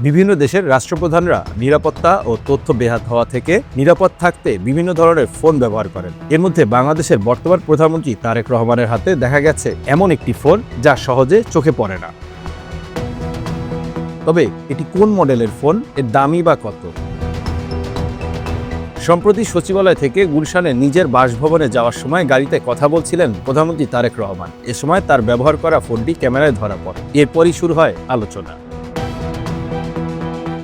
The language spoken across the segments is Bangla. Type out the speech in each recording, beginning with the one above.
বিভিন্ন দেশের রাষ্ট্রপ্রধানরা নিরাপত্তা ও তথ্য বেহাত হওয়া থেকে নিরাপদ থাকতে বিভিন্ন ধরনের ফোন ব্যবহার করেন। এর মধ্যে বাংলাদেশের বর্তমান প্রধানমন্ত্রী তারেক রহমানের হাতে দেখা গেছে এমন একটি ফোন যা সহজে চোখে পড়ে না। তবে এটি কোন মডেলের ফোন, এর দামই বা কত? সম্প্রতি সচিবালয় থেকে গুলশানে নিজের বাসভবনে যাওয়ার সময় গাড়িতে কথা বলছিলেন প্রধানমন্ত্রী তারেক রহমান। এ সময় তার ব্যবহার করা ফোনটি ক্যামেরায় ধরা পড়ে। এরপরই শুরু হয় আলোচনা।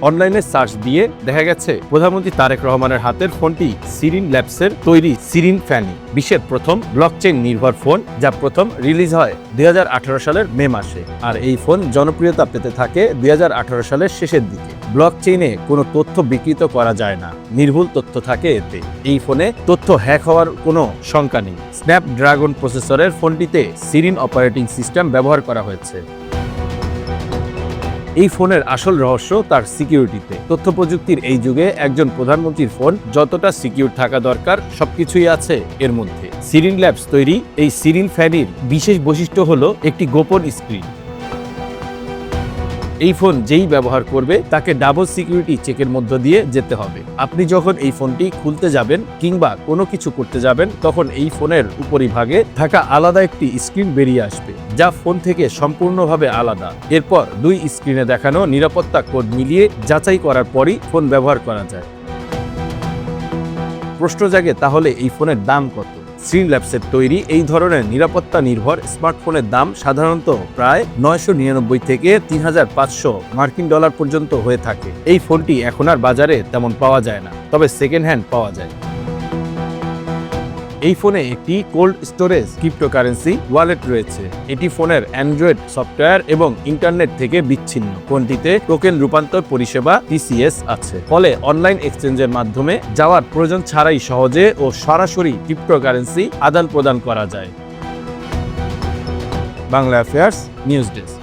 অনলাইনে সার্চ দিয়ে দেখা গেছে প্রধানমন্ত্রী তারেক রহমানের হাতের ফোনটি সিরিন ল্যাবসের তৈরি সিরিন ফ্যানি, বিশ্বের প্রথম ব্লকচেইন নির্ভর ফোন, যা প্রথম রিলিজ হয় 2018 সালের মে মাসে। আর এই ফোন জনপ্রিয়তা পেতে থাকে 2018 সালের শেষের দিকে। ব্লকচেইনে কোনো তথ্য বিকৃত করা যায় না, নির্ভুল তথ্য থাকে এতে। এই ফোনে তথ্য হ্যাক হওয়ার কোনো শঙ্কা নেই। স্ন্যাপড্রাগন প্রসেসরের ফোনটিতে সিরিন অপারেটিং সিস্টেম ব্যবহার করা হয়েছে। এই ফোনের আসল রহস্য তার সিকিউরিটিতে। তথ্য প্রযুক্তির এই যুগে একজন প্রধানমন্ত্রীর ফোন যতটা সিকিউর থাকা দরকার সবকিছুই আছে এর মধ্যে। সিরিন ল্যাবস তৈরি এই সিরিন ফ্যানির বিশেষ বৈশিষ্ট্য হলো একটি গোপন স্ক্রিন। এই ফোন যেই ব্যবহার করবে তাকে ডাবল সিকিউরিটি চেকের মধ্য দিয়ে যেতে হবে। আপনি যখন এই ফোনটি খুলতে যাবেন কিংবা কোনো কিছু করতে যাবেন, তখন এই ফোনের উপরিভাগে থাকা আলাদা একটি স্ক্রিন বেরিয়ে আসবে, যা ফোন থেকে সম্পূর্ণভাবে আলাদা। এরপর দুই স্ক্রিনে দেখানো নিরাপত্তা কোড মিলিয়ে যাচাই করার পরই ফোন ব্যবহার করা যায়। প্রশ্ন জাগে, তাহলে এই ফোনের দাম কত? সিরিন ল্যাবসের তৈরি এই ধরনের নিরাপত্তা নির্ভর স্মার্টফোনের দাম সাধারণত প্রায় 999 থেকে 3500 মার্কিন ডলার পর্যন্ত হয়ে থাকে। এই ফোনটি এখন আর বাজারে তেমন পাওয়া যায় না, তবে সেকেন্ড হ্যান্ড পাওয়া যায়। এই ফোনে একটি কোল্ড স্টোরেজ ক্রিপ্টোকারেন্সি ওয়ালেট রয়েছে। এটি ফোনের অ্যান্ড্রয়েড সফটওয়্যার এবং ইন্টারনেট থেকে বিচ্ছিন্ন। ফোনটিতে টোকেন রূপান্তর পরিষেবা TCS আছে, ফলে অনলাইন এক্সচেঞ্জের মাধ্যমে যাওয়ার প্রয়োজন ছাড়াই সহজে ও সরাসরি ক্রিপ্টোকারেন্সি আদান প্রদান করা যায়। Bangla affairs news desk.